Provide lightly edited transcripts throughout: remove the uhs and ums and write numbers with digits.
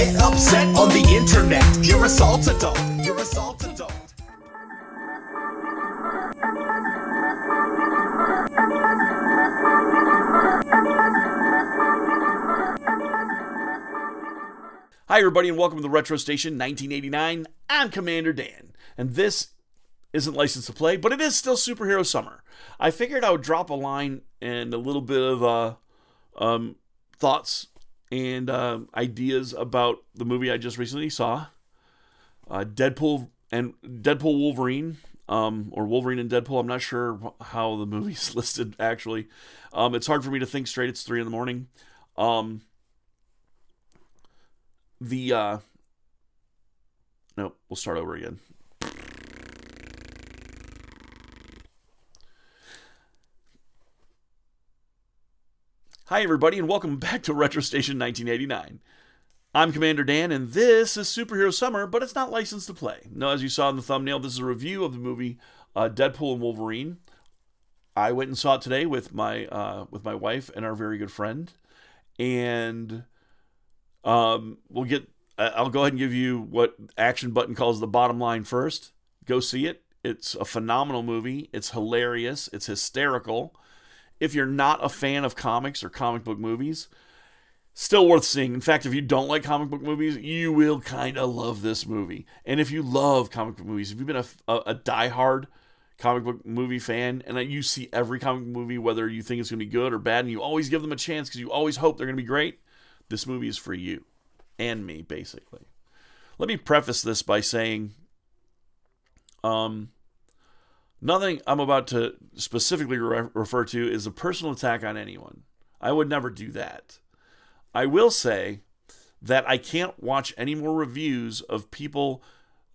get upset on the internet. You're a salt adult. You're a salt adult. Hi everybody and welcome to the Retro Station 1989. I'm Commander Dan, and this isn't licensed to play, but it is still Superhero Summer. I figured I would drop a line and a little bit of thoughts and ideas about the movie I just recently saw, Deadpool Wolverine, or Wolverine and Deadpool. I'm not sure how the movie's listed actually. It's hard for me to think straight. It's 3 a.m. No, we'll start over again. Hi everybody and welcome back to Retro Station 1989. I'm Commander Dan and this is Superhero Summer, but it's not licensed to play. No, as you saw in the thumbnail, this is a review of the movie Deadpool and Wolverine. I went and saw it today with my wife and our very good friend, and I'll go ahead and give you what Action Button calls the bottom line first. Go see it. It's a phenomenal movie. It's hilarious. It's hysterical. If you're not a fan of comics or comic book movies, still worth seeing. In fact, if you don't like comic book movies, you will kind of love this movie. And if you love comic book movies, if you've been a diehard comic book movie fan, and you see every comic book movie, whether you think it's going to be good or bad, and you always give them a chance because you always hope they're going to be great, this movie is for you. And me, basically. Let me preface this by saying, nothing I'm about to specifically refer to is a personal attack on anyone. I would never do that. I will say that I can't watch any more reviews of people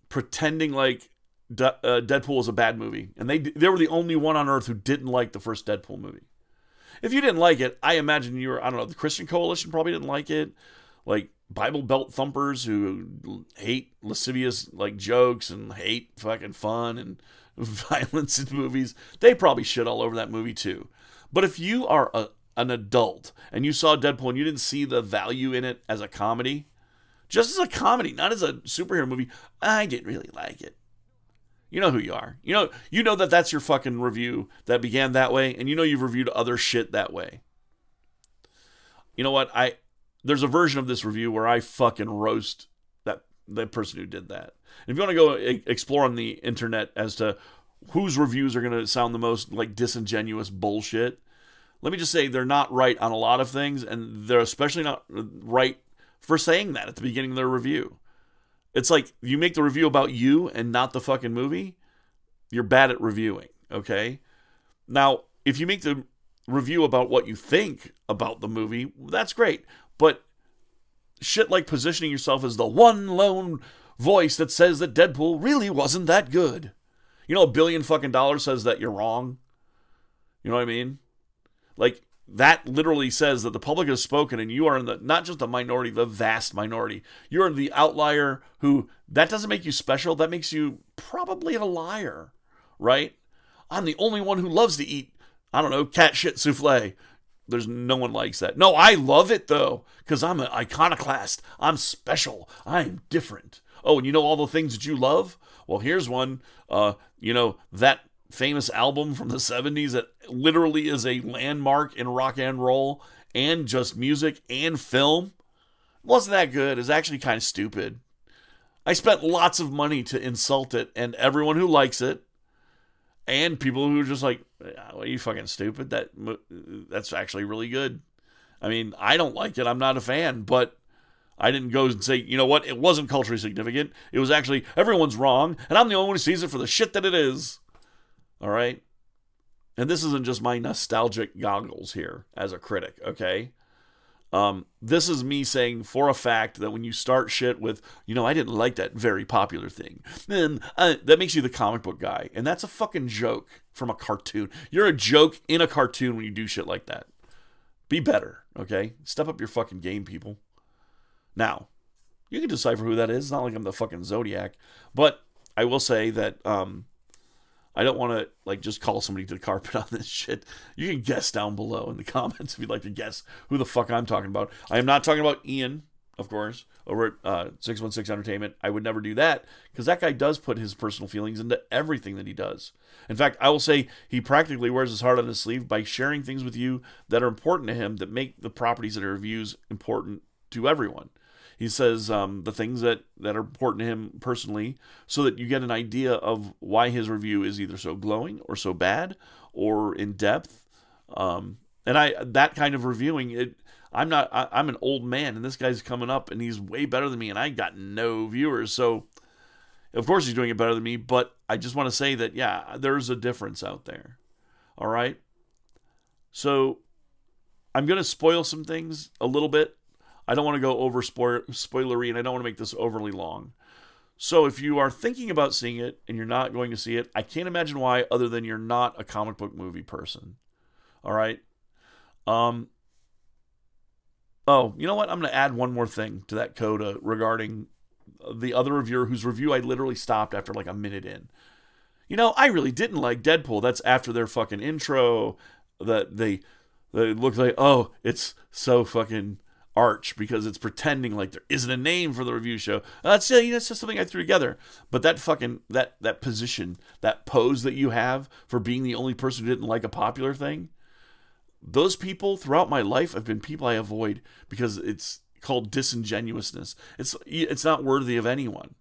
pretending like Deadpool is a bad movie. And they were the only one on earth who didn't like the first Deadpool movie. If you didn't like it, I imagine you were, I don't know, the Christian Coalition probably didn't like it. Like Bible Belt thumpers who hate lascivious like jokes and hate fucking fun and violence in movies, they probably shit all over that movie too. But if you are an adult and you saw Deadpool and you didn't see the value in it as a comedy, just as a comedy, not as a superhero movie, I didn't really like it. You know who you are. You know that that's your fucking review that began that way, and you know you've reviewed other shit that way. You know what? There's a version of this review where I fucking roast the person who did that. And if you want to go explore on the internet as to whose reviews are going to sound the most like disingenuous bullshit, let me just say they're not right on a lot of things, and they're especially not right for saying that at the beginning of their review. It's like you make the review about you and not the fucking movie, you're bad at reviewing, okay? Now, if you make the review about what you think about the movie, that's great. But shit like positioning yourself as the one lone voice that says that Deadpool really wasn't that good. You know, $1 billion fucking says that you're wrong. You know what I mean? Like, that literally says that the public has spoken and you are in the, not just the minority, the vast minority. You're the outlier who, that doesn't make you special. That makes you probably a liar, right? I'm the only one who loves to eat, I don't know, cat shit souffle. There's no one likes that. No, I love it though, because I'm an iconoclast. I'm special. I'm different. Oh, and you know all the things that you love? Well, here's one. That famous album from the 70s that literally is a landmark in rock and roll and just music and film. Wasn't that good. It's actually kind of stupid. I spent lots of money to insult it, and everyone who likes it, and people who are just like, well, are you fucking stupid? That's actually really good. I mean, I don't like it. I'm not a fan, but I didn't go and say, you know what? It wasn't culturally significant. It was actually, everyone's wrong, and I'm the only one who sees it for the shit that it is. All right? And this isn't just my nostalgic goggles here as a critic, okay? This is me saying for a fact that when you start shit with, I didn't like that very popular thing, then that makes you the comic book guy. And that's a fucking joke from a cartoon. You're a joke in a cartoon when you do shit like that. Be better, okay? Step up your fucking game, people. Now, you can decipher who that is. It's not like I'm the fucking Zodiac. But I will say that I don't want to just call somebody to the carpet on this shit. You can guess down below in the comments if you'd like to guess who the fuck I'm talking about. I am not talking about Ian, of course, over at 616 Entertainment. I would never do that because that guy does put his personal feelings into everything that he does. In fact, I will say he practically wears his heart on his sleeve by sharing things with you that are important to him that make the properties that he reviews important to everyone. He says the things that are important to him personally so that you get an idea of why his review is either so glowing or so bad or in depth. And that kind of reviewing, I'm an old man, and this guy's coming up, and he's way better than me, and I got no viewers. So, of course, he's doing it better than me, but I just want to say that, yeah, there's a difference out there. All right? So, I'm going to spoil some things a little bit. I don't want to go over spoilery, and I don't want to make this overly long. So, if you are thinking about seeing it, and you're not going to see it, I can't imagine why, other than you're not a comic book movie person. All right? Oh, you know what? I'm going to add one more thing to that coda regarding the other reviewer whose review I literally stopped after like a minute in. You know, I really didn't like Deadpool. That's after their fucking intro that they look like, oh, it's so fucking arch because it's pretending like there isn't a name for the review show. That's just something I threw together. But that fucking, that position, that pose that you have for being the only person who didn't like a popular thing, those people throughout my life have been people I avoid because it's called disingenuousness. It's not worthy of anyone.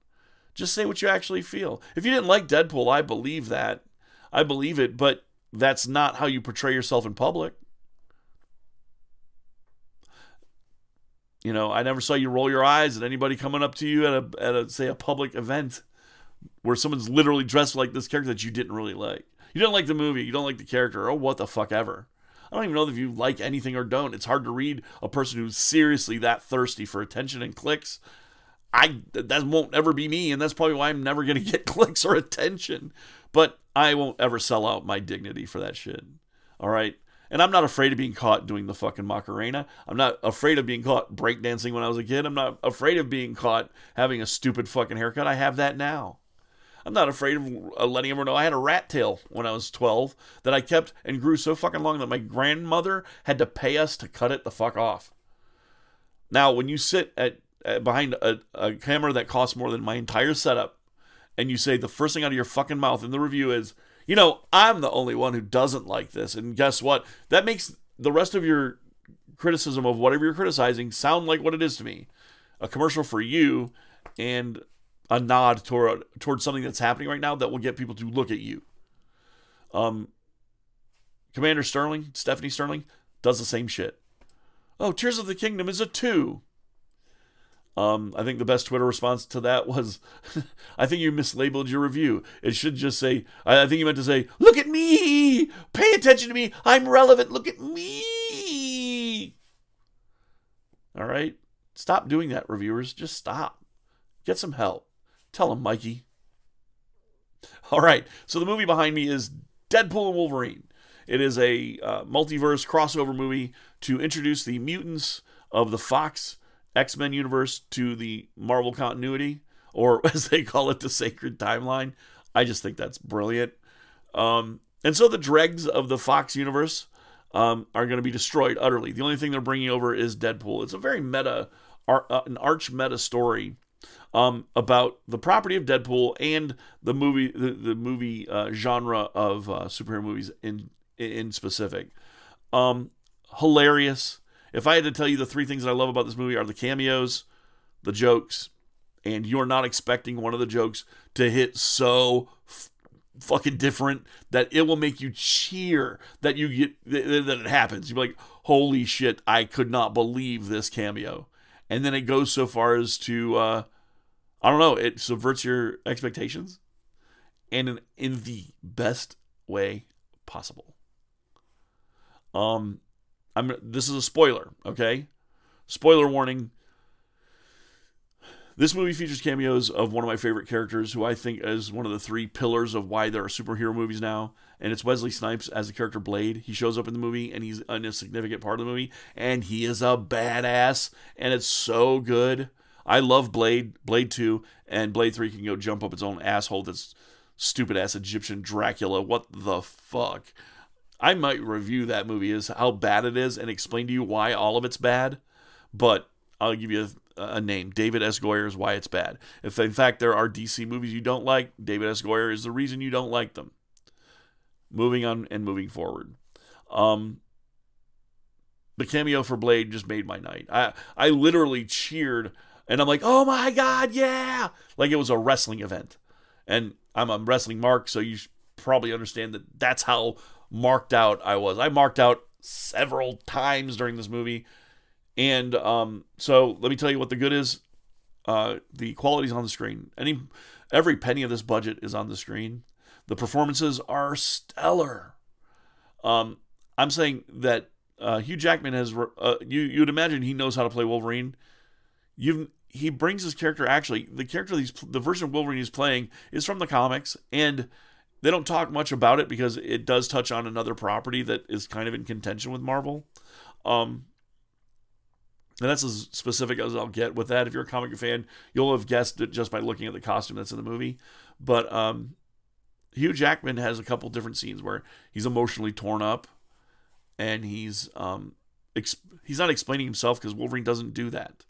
Just say what you actually feel. If you didn't like Deadpool, I believe that. I believe it, but that's not how you portray yourself in public. You know, I never saw you roll your eyes at anybody coming up to you at a say a public event where someone's literally dressed like this character that you didn't really like. You didn't like the movie, you don't like the character, oh what the fuck ever. I don't even know if you like anything or don't. It's hard to read a person who's seriously that thirsty for attention and clicks. That won't ever be me, and that's probably why I'm never going to get clicks or attention. But I won't ever sell out my dignity for that shit. All right? And I'm not afraid of being caught doing the fucking Macarena. I'm not afraid of being caught breakdancing when I was a kid. I'm not afraid of being caught having a stupid fucking haircut. I have that now. I'm not afraid of letting everyone know I had a rat tail when I was 12 that I kept and grew so fucking long that my grandmother had to pay us to cut it the fuck off. Now, when you sit behind a camera that costs more than my entire setup and you say the first thing out of your fucking mouth in the review is, you know, I'm the only one who doesn't like this. And guess what? That makes the rest of your criticism of whatever you're criticizing sound like what it is to me. A commercial for you and a nod toward something that's happening right now that will get people to look at you. Commander Sterling, Stephanie Sterling, does the same shit. Oh, Tears of the Kingdom is a 2. I think the best Twitter response to that was, I think you mislabeled your review. It should just say, I think you meant to say, look at me! Pay attention to me! I'm relevant! Look at me! All right? Stop doing that, reviewers. Just stop. Get some help. Tell him, Mikey. All right, so the movie behind me is Deadpool and Wolverine. It is a multiverse crossover movie to introduce the mutants of the Fox X-Men universe to the Marvel continuity, or as they call it, the sacred timeline. I just think that's brilliant. And so the dregs of the Fox universe are going to be destroyed utterly. The only thing they're bringing over is Deadpool. It's a very an arch meta story about the property of Deadpool and the movie genre of superhero movies in specific. Hilarious. If I had to tell you the 3 things that I love about this movie are the cameos, the jokes, and you're not expecting one of the jokes to hit so fucking different that it will make you cheer that it happens. You'll be like, holy shit, I could not believe this cameo. And then it goes so far as to, I don't know, it subverts your expectations and in the best way possible. This is a spoiler, okay? Spoiler warning. This movie features cameos of one of my favorite characters who I think is one of the 3 pillars of why there are superhero movies now, and it's Wesley Snipes as the character Blade. He shows up in the movie, and he's in a significant part of the movie, and he is a badass, and it's so good. I love Blade 2, and Blade 3 can go jump up its own asshole, this stupid-ass Egyptian Dracula. What the fuck? I might review that movie as how bad it is and explain to you why all of it's bad, but I'll give you a name. David S. Goyer is why it's bad. If in fact there are DC movies you don't like, David S. Goyer is the reason you don't like them. Moving on and moving forward. The cameo for Blade just made my night. I literally cheered, and I'm like, oh my God, yeah! Like it was a wrestling event. And I'm a wrestling mark, so you probably understand that that's how marked out I was. I marked out several times during this movie. And so let me tell you what the good is. The quality's on the screen. Every penny of this budget is on the screen. The performances are stellar. I'm saying that Hugh Jackman has. You'd imagine he knows how to play Wolverine. He brings his character. Actually, the version of Wolverine he's playing is from the comics, and they don't talk much about it because it does touch on another property that is kind of in contention with Marvel. And that's as specific as I'll get with that. If you're a comic fan, you'll have guessed it just by looking at the costume that's in the movie. But Hugh Jackman has a couple different scenes where he's emotionally torn up, and he's not explaining himself because Wolverine doesn't do that,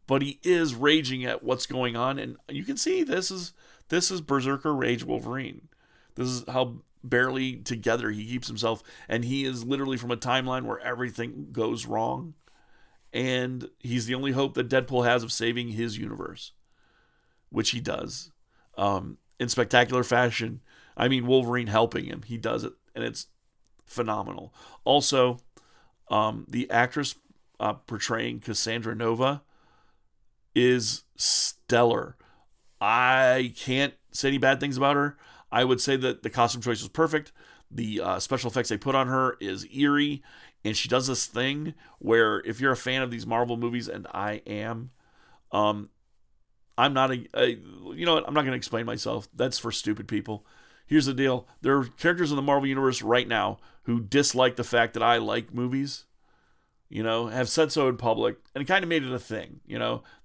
but he is raging at what's going on, and you can see this is Berserker Rage Wolverine. This is how barely together he keeps himself, and he is literally from a timeline where everything goes wrong, and he's the only hope that Deadpool has of saving his universe, which he does in spectacular fashion. I mean, Wolverine helping him, he does it, and it's phenomenal. Also, the actress portraying Cassandra Nova is stellar. I can't say any bad things about her. I would say that the costume choice was perfect. The special effects they put on her is eerie, and she does this thing where if you're a fan of these Marvel movies, and I am, I'm not you know what? I'm not going to explain myself. That's for stupid people. Here's the deal. There are characters in the Marvel Universe right now who dislike the fact that I like movies, have said so in public, and it kind of made it a thing,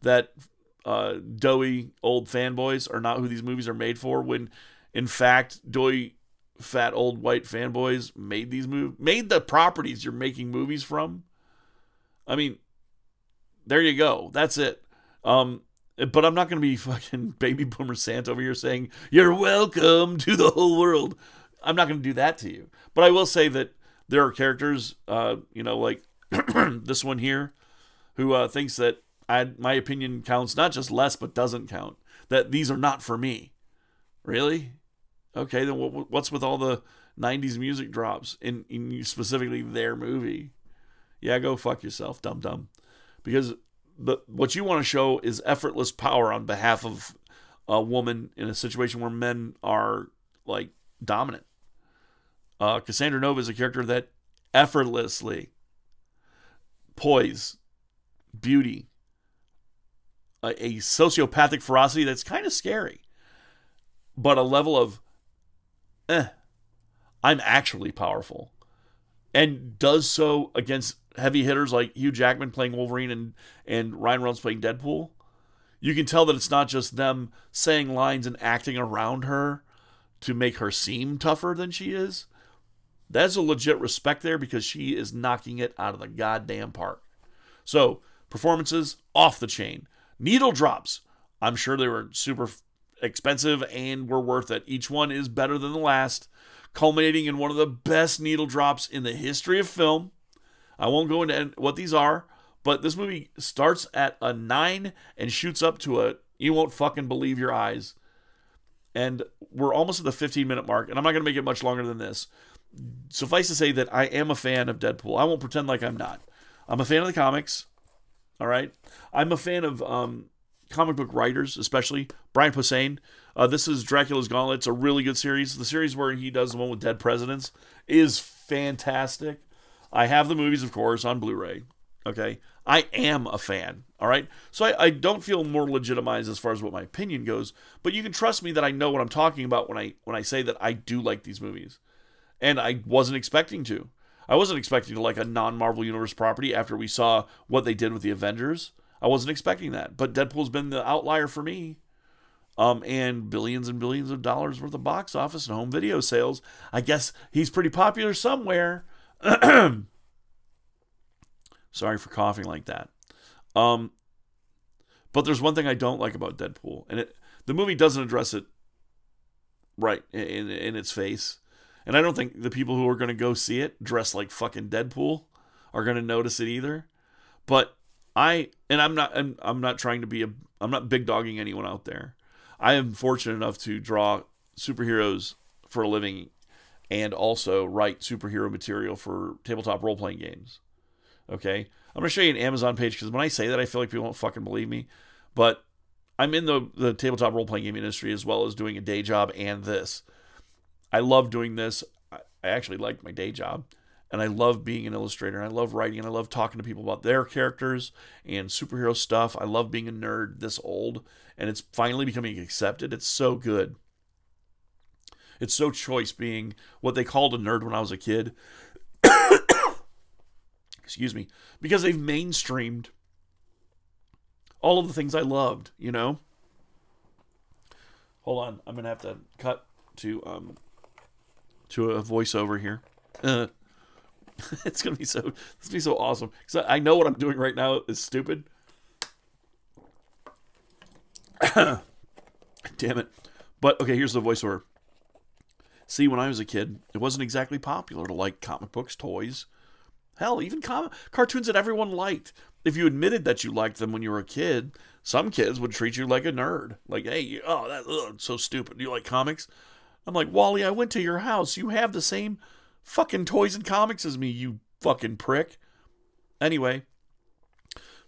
that doughy old fanboys are not who these movies are made for, when, in fact, doughy, fat, old, white fanboys made these movies, made the properties you're making movies from. I mean, there you go. That's it. But I'm not going to be fucking baby boomer Santa over here saying, you're welcome to the whole world. I'm not going to do that to you. But I will say that there are characters, like this one here, who thinks that my opinion counts not just less, but doesn't count. That these are not for me. Really? Okay, then what's with all the 90s music drops in specifically their movie? Yeah, go fuck yourself, dum-dum. Because what you want to show is effortless power on behalf of a woman in a situation where men are, like, dominant. Cassandra Nova is a character that effortlessly, poise, beauty, a sociopathic ferocity that's kind of scary, but a level of, I'm actually powerful, and does so against heavy hitters like Hugh Jackman playing Wolverine and Ryan Reynolds playing Deadpool. You can tell that it's not just them saying lines and acting around her to make her seem tougher than she is. That's a legit respect there, because she is knocking it out of the goddamn park. So, performances, off the chain. Needle drops. I'm sure they were super expensive and were worth it. Each one is better than the last, culminating in one of the best needle drops in the history of film. I won't go into what these are, but this movie starts at a 9 and shoots up to a, you won't fucking believe your eyes. And we're almost at the 15-minute mark, and I'm not going to make it much longer than this. Suffice to say that I am a fan of Deadpool. I won't pretend like I'm not. I'm a fan of the comics. All right? I'm a fan of comic book writers, especially Brian Posehn. This is Dracula's Gauntlet. It's a really good series. The series where he does the one with dead presidents is fantastic. I have the movies, of course, on Blu-ray. Okay? I am a fan. All right? So I don't feel more legitimized as far as what my opinion goes, but you can trust me that I know what I'm talking about when I say that I do like these movies. And I wasn't expecting to. I wasn't expecting to like a non-Marvel Universe property after we saw what they did with the Avengers. I wasn't expecting that. But Deadpool's been the outlier for me. And billions and billions of dollars worth of box office and home video sales. I guess he's pretty popular somewhere. Sorry for coughing like that. But there's one thing I don't like about Deadpool, and the movie doesn't address it right in its face. And I don't think the people who are going to go see it dressed like fucking Deadpool are going to notice it either. But I'm not trying to be I'm not big dogging anyone out there. I am fortunate enough to draw superheroes for a living and also write superhero material for tabletop role-playing games. Okay? I'm going to show you an Amazon page because when I say that, I feel like people won't fucking believe me. But I'm in the tabletop role-playing game industry as well as doing a day job and this. I love doing this. I actually like my day job. And I love being an illustrator. And I love writing. And I love talking to people about their characters and superhero stuff. I love being a nerd this old. And it's finally becoming accepted. It's so good. It's so choice being what they called a nerd when I was a kid. Excuse me. Because they've mainstreamed all of the things I loved, you know? Hold on. I'm going to have to cut to a voiceover here. It's going to be so awesome. Because I know what I'm doing right now is stupid. Damn it. But, okay, here's the voiceover. See, when I was a kid, it wasn't exactly popular to like comic books, toys. Hell, even cartoons that everyone liked. If you admitted that you liked them when you were a kid, some kids would treat you like a nerd. Like, hey, that's so stupid. Do you like comics? I'm like, Wally, I went to your house. You have the same fucking toys and comics as me, you fucking prick. Anyway,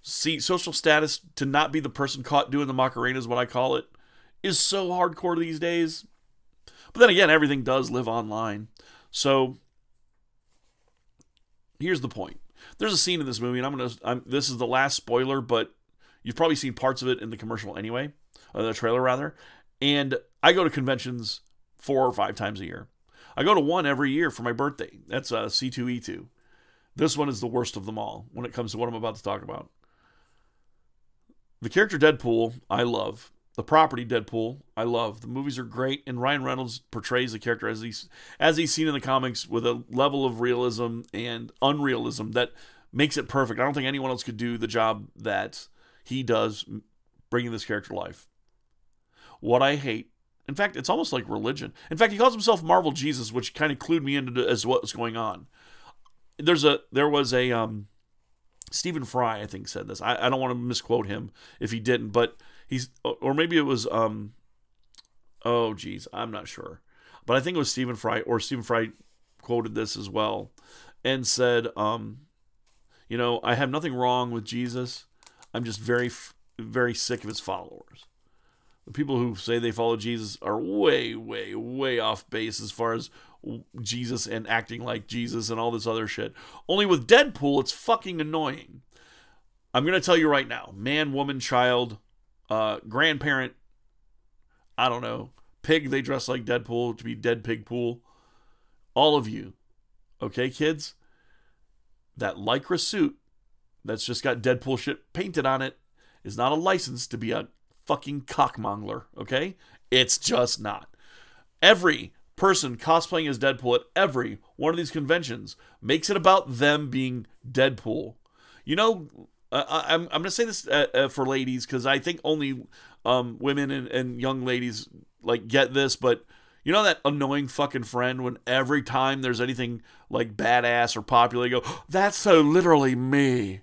see, social status, to not be the person caught doing the Macarena is what I call it, is so hardcore these days. But then again, everything does live online. So, here's the point. There's a scene in this movie, and this is the last spoiler, but you've probably seen parts of it in the commercial anyway, the trailer rather. And I go to conventions 4 or 5 times a year. I go to one every year for my birthday. That's C2E2. This one is the worst of them all when it comes to what I'm about to talk about. The character Deadpool, I love. The property Deadpool, I love. The movies are great, and Ryan Reynolds portrays the character as he's seen in the comics with a level of realism and unrealism that makes it perfect. I don't think anyone else could do the job that he does bringing this character to life. What I hate, in fact, it's almost like religion. In fact, he calls himself Marvel Jesus, which kind of clued me into as what was going on. There was a Stephen Fry, I think, said this. I don't want to misquote him if he didn't, but or maybe it was, oh geez, I'm not sure. But I think it was Stephen Fry, or Stephen Fry quoted this as well, and said, I have nothing wrong with Jesus. I'm just very, very sick of his followers. The people who say they follow Jesus are way, way, way off base as far as Jesus and acting like Jesus and all this other shit. Only with Deadpool, it's fucking annoying. I'm going to tell you right now, man, woman, child, grandparent, I don't know, pig, they dress like Deadpool to be Dead Pig Pool. All of you, okay, kids? That Lycra suit that's just got Deadpool shit painted on it is not a license to be a fucking cockmongler, okay? It's just not. Every person cosplaying as Deadpool at every one of these conventions makes it about them being Deadpool. You know, I'm going to say this for ladies because I think only women and young ladies like get this, but you know that annoying fucking friend when every time there's anything like badass or popular, you go, that's so literally me.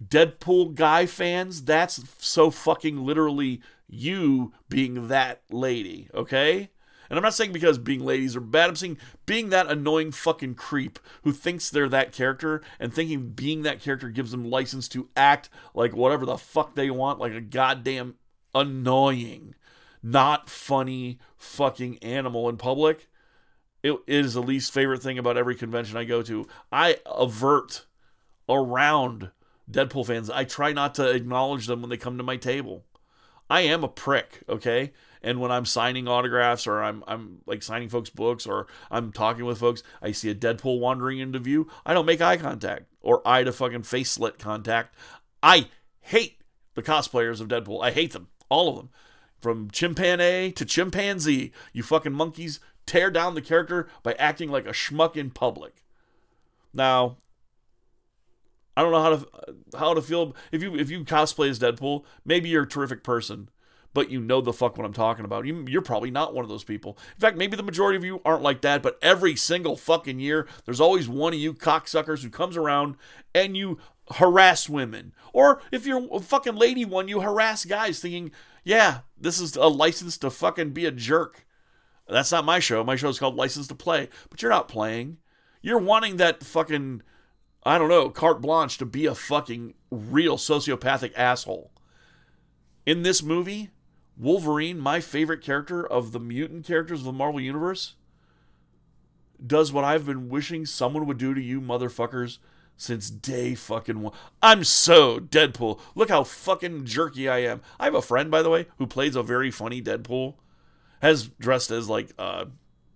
Deadpool guy fans, that's so fucking literally you being that lady, okay? And I'm not saying because being ladies are bad. I'm saying being that annoying fucking creep who thinks they're that character and thinking being that character gives them license to act like whatever the fuck they want, like a goddamn annoying, not funny fucking animal in public. It is the least favorite thing about every convention I go to. I avert around Deadpool fans. I try not to acknowledge them when they come to my table. I am a prick, okay? And when I'm signing autographs or I'm like signing folks' books or I'm talking with folks, I see a Deadpool wandering into view, I don't make eye contact or eye to fucking face slit contact. I hate the cosplayers of Deadpool. I hate them. All of them. From chimpanzee to chimpanzee. You fucking monkeys tear down the character by acting like a schmuck in public. Now, I don't know how to feel if you cosplay as Deadpool. Maybe you're a terrific person, but you know the fuck what I'm talking about. You're probably not one of those people. In fact, maybe the majority of you aren't like that, but every single fucking year, there's always one of you cocksuckers who comes around and you harass women. Or if you're a fucking lady one, you harass guys thinking, yeah, this is a license to fucking be a jerk. That's not my show. My show is called License to Play, but you're not playing. You're wanting that fucking, I don't know, carte blanche to be a fucking real sociopathic asshole. In this movie, Wolverine, my favorite character of the mutant characters of the Marvel Universe, does what I've been wishing someone would do to you motherfuckers since day fucking one. I'm so Deadpool. Look how fucking jerky I am. I have a friend, by the way, who plays a very funny Deadpool. Has dressed as like a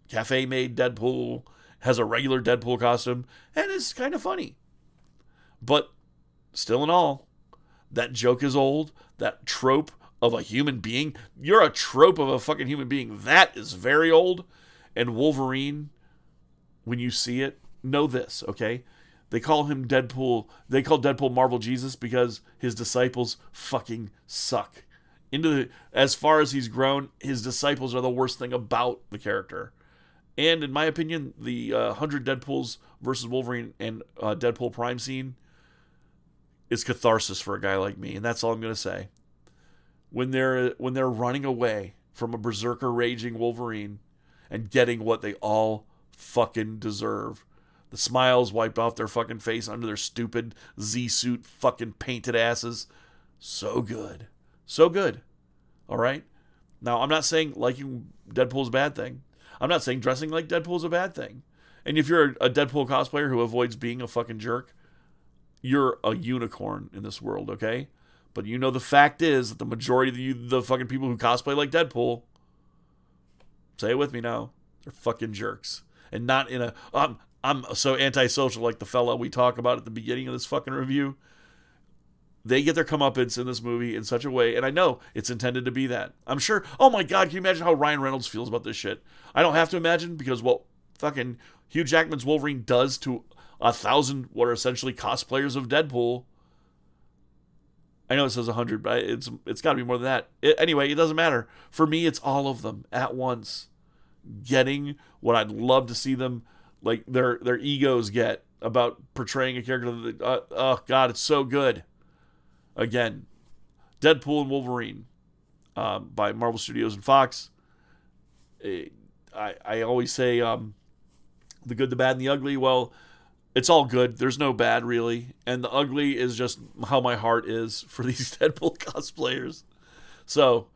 cafe-made Deadpool. Has a regular Deadpool costume. And is kind of funny. But still in all, that joke is old. That trope of a human being. You're a trope of a fucking human being. That is very old. And Wolverine, when you see it, know this, okay? They call him Deadpool. They call Deadpool Marvel Jesus because his disciples fucking suck. As far as he's grown, his disciples are the worst thing about the character. And in my opinion, the 100 Deadpools versus Wolverine and Deadpool Prime scene is catharsis for a guy like me, and that's all I'm gonna say. When they're running away from a berserker raging Wolverine and getting what they all fucking deserve. The smiles wiped off their fucking face under their stupid Z-suit fucking painted asses. So good. So good. Alright? Now, I'm not saying liking Deadpool is a bad thing. I'm not saying dressing like Deadpool is a bad thing. And if you're a Deadpool cosplayer who avoids being a fucking jerk, you're a unicorn in this world, okay? But you know the fact is that the majority of the fucking people who cosplay like Deadpool, say it with me now, they're fucking jerks. And not in a, I'm so antisocial like the fella we talk about at the beginning of this fucking review. They get their comeuppance in this movie in such a way, and I know it's intended to be that. I'm sure, oh my god, can you imagine how Ryan Reynolds feels about this shit? I don't have to imagine, because what fucking Hugh Jackman's Wolverine does to 1,000 what are essentially cosplayers of Deadpool. I know it says 100, but it's got to be more than that. Anyway, it doesn't matter. For me, it's all of them at once. Getting what I'd love to see them, like their egos get about portraying a character that, oh god, it's so good. Again, Deadpool and Wolverine by Marvel Studios and Fox. I always say the good, the bad, and the ugly. Well, it's all good. There's no bad, really. And the ugly is just how my heart is for these Deadpool cosplayers. So,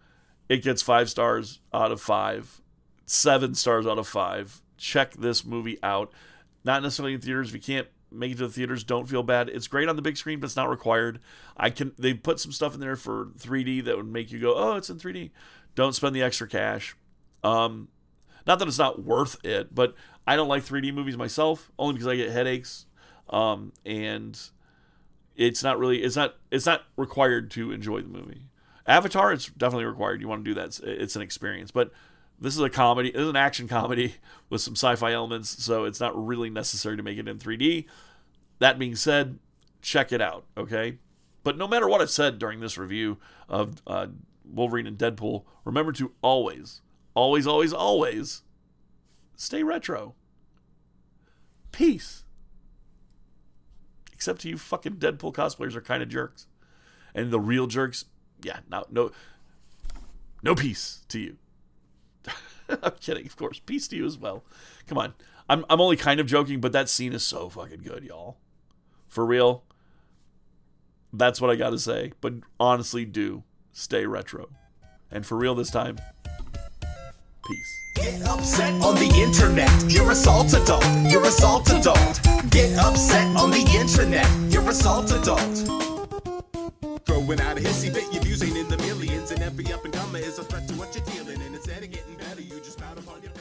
it gets 5 stars out of 5. 7 stars out of 5. Check this movie out. Not necessarily in theaters. If you can't make it to the theaters, don't feel bad. It's great on the big screen, but it's not required. They put some stuff in there for 3D that would make you go, oh, it's in 3D. Don't spend the extra cash. Not that it's not worth it, but I don't like 3D movies myself, only because I get headaches. And it's not required to enjoy the movie. Avatar, it's definitely required. You want to do that. It's an experience. But this is a comedy. This is an action comedy with some sci-fi elements, so it's not really necessary to make it in 3D. That being said, check it out, okay? But no matter what I've said during this review of Wolverine and Deadpool, remember to always, always, always, always stay retro. Peace. Except to you fucking Deadpool cosplayers are kind of jerks. And the real jerks, yeah, no peace to you. I'm kidding, of course. Peace to you as well. Come on. I'm only kind of joking, but that scene is so fucking good, y'all. For real. That's what I gotta say. But honestly, do stay retro. And for real this time, peace. Get upset on the internet. You're assault adult. You're assault adult. Get upset on the internet. You're assault adult. Throwing out a hissy fit, your views ain't in the millions, and every up and comer is a threat to what you're dealing in. Instead of getting better, you just spout upon your